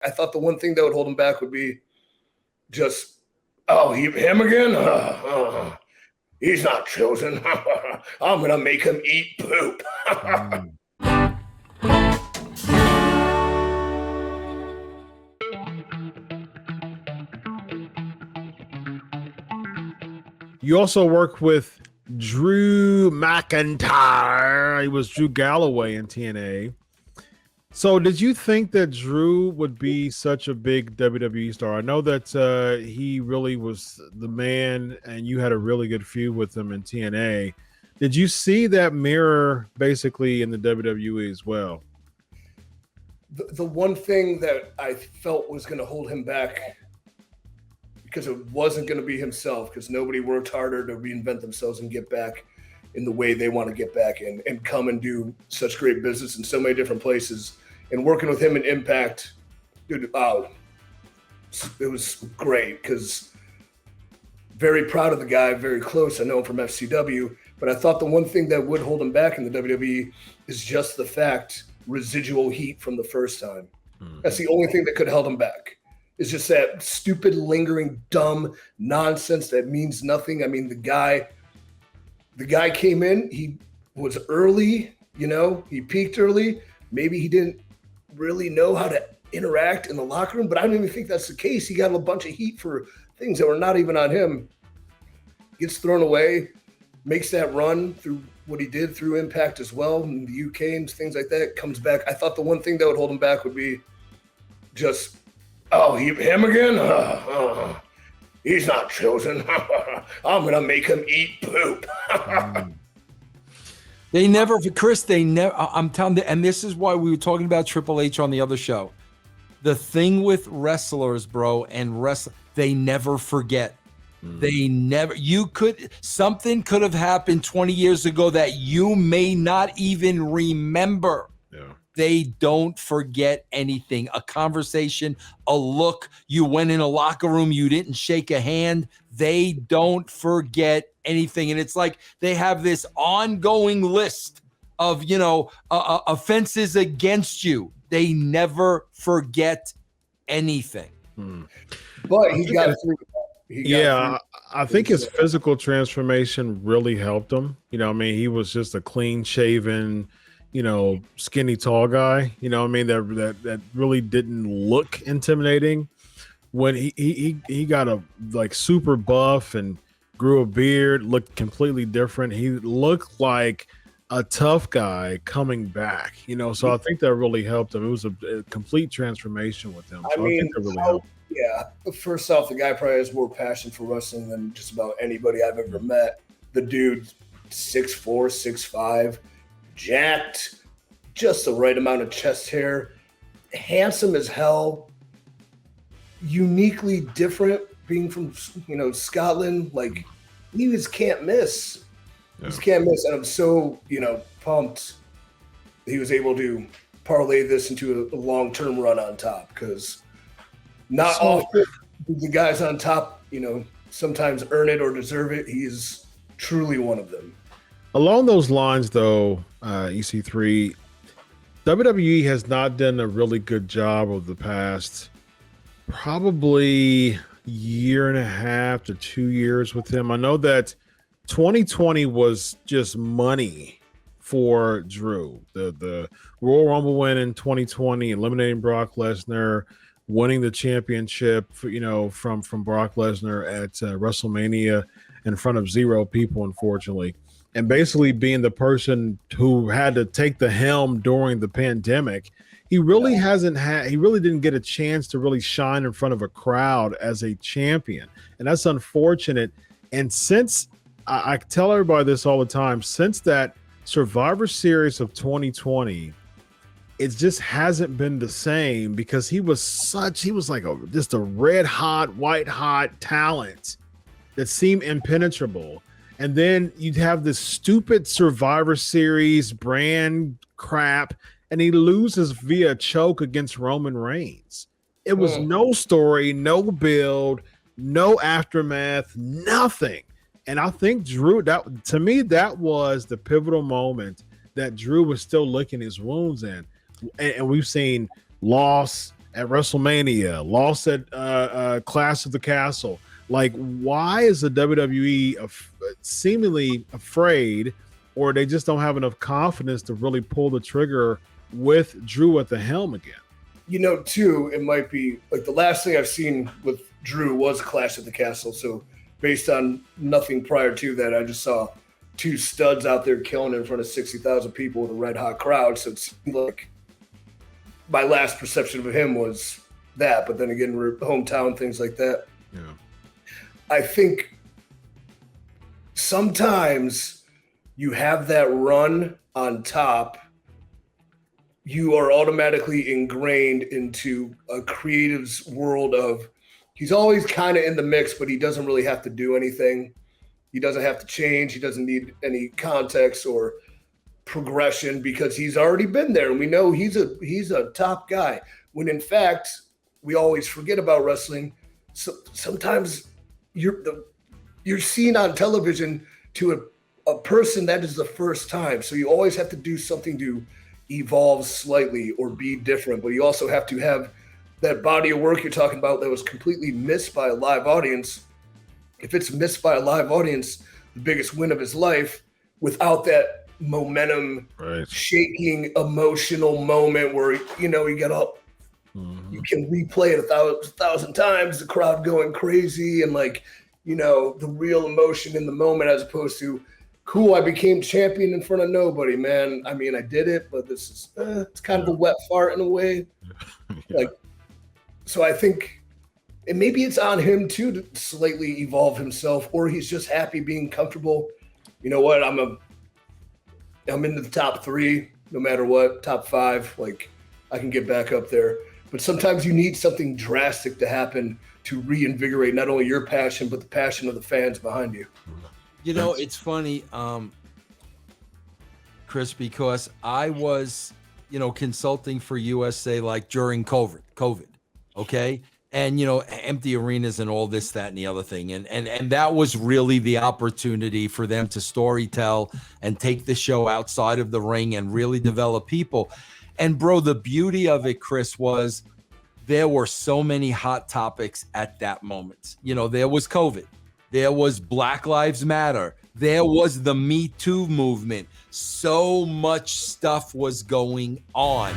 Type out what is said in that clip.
I thought the one thing that would hold him back would be just, oh, him again? He's not chosen. I'm going to make him eat poop. You also work with Drew McIntyre. He was Drew Galloway in TNA. So did you think that Drew would be such a big WWE star? I know that he really was the man, and you had a really good feud with him in TNA. Did you see that mirror basically in the WWE as well? The one thing that I felt was going to hold him back, because it wasn't going to be himself, because nobody worked harder to reinvent themselves and get back in the way they want to get back in and come and do such great business in so many different places. And working with him in Impact, dude, it was great, because very proud of the guy, very close. I know him from FCW, but I thought the one thing that would hold him back in the WWE is just the fact, residual heat from the first time. That's the only thing that could have held him back. It's just that stupid, lingering, dumb nonsense that means nothing. I mean, the guy came in, he was early, he peaked early. Maybe he didn't really know how to interact in the locker room, but I don't even think that's the case. He got a bunch of heat for things that were not even on him. Gets thrown away, makes that run through what he did through Impact as well in the UK and things like that, comes back. I thought the one thing that would hold him back would be just, oh, him again? He's not chosen. I'm going to make him eat poop. I'm telling you, and this is why we were talking about Triple H on the other show. The thing with wrestlers, bro, they never forget. Something could have happened 20 years ago that you may not even remember. Yeah. They don't forget anything. A conversation, a look, you went in a locker room, you didn't shake a hand. They don't forget anything. And it's like they have this ongoing list of, offenses against you. They never forget anything. But he got through that. I think his physical transformation really helped him. He was just a clean shaven, skinny, tall guy, that really didn't look intimidating. When he got a super buff and grew a beard, looked completely different. He looked like a tough guy coming back, so I think that really helped him. It was a complete transformation with him. So I think that really helped. Yeah, first off, the guy probably has more passion for wrestling than just about anybody I've ever met. The dude, 6'4", 6'5", jacked, just the right amount of chest hair, handsome as hell, uniquely different, being from Scotland. Like, he just can't miss. Yeah. Just can't miss, and I'm so pumped that he was able to parlay this into a long-term run on top, because not often the guys on top, sometimes earn it or deserve it. He is truly one of them. Along those lines, though, EC3, WWE has not done a really good job of the past probably year and a half to 2 years with him. I know that 2020 was just money for Drew. The Royal Rumble win in 2020, eliminating Brock Lesnar, winning the championship, from Brock Lesnar at WrestleMania in front of 0 people, unfortunately, and basically being the person who had to take the helm during the pandemic. He really didn't get a chance to really shine in front of a crowd as a champion, and that's unfortunate. And since I tell everybody this all the time, since that Survivor Series of 2020, it just hasn't been the same, because he was like just a red hot, white hot talent that seemed impenetrable. And then you'd have this stupid Survivor Series brand crap, and he loses via choke against Roman Reigns. It was no story, no build, no aftermath, nothing. And I think Drew, to me, that was the pivotal moment that Drew was still licking his wounds in. And we've seen loss, at WrestleMania, lost at Clash of the Castle. Like, why is the WWE seemingly afraid, or they just don't have enough confidence to really pull the trigger with Drew at the helm again? Too, it might be like the last thing I've seen with Drew was Clash at the Castle. So based on nothing prior to that, I just saw two studs out there killing in front of 60,000 people with a red hot crowd. So it seemed like my last perception of him was that. But then again, we're hometown, things like that. Yeah. I think sometimes you have that run on top, you are automatically ingrained into a creative's world of he's always kind of in the mix, but he doesn't really have to do anything. He doesn't have to change. He doesn't need any context or progression because he's already been there. And we know he's a top guy. When in fact, we always forget about wrestling. So sometimes you're seen on television to a person that is the first time. So you always have to do something to evolve slightly or be different, but you also have to have that body of work you're talking about that was completely missed by a live audience. If it's missed by a live audience, the biggest win of his life, without that momentum, shaking, emotional moment where, you get up, you can replay it a thousand times, the crowd going crazy and the real emotion in the moment, as opposed to, cool, I became champion in front of nobody, man. I mean, I did it, but this is it's kind of a wet fart in a way. So I think, and maybe it's on him too to slightly evolve himself, or he's just happy being comfortable. You know what? I'm into the top 3, no matter what, top 5. I can get back up there. But sometimes you need something drastic to happen to reinvigorate not only your passion, but the passion of the fans behind you. It's funny, Chris, because I was, consulting for USA during COVID, okay? And, empty arenas and all this, that, and the other thing. And that was really the opportunity for them to storytell and take the show outside of the ring and really develop people. And, bro, the beauty of it, Chris, was there were so many hot topics at that moment. There was COVID. There was Black Lives Matter. There was the Me Too movement. So much stuff was going on.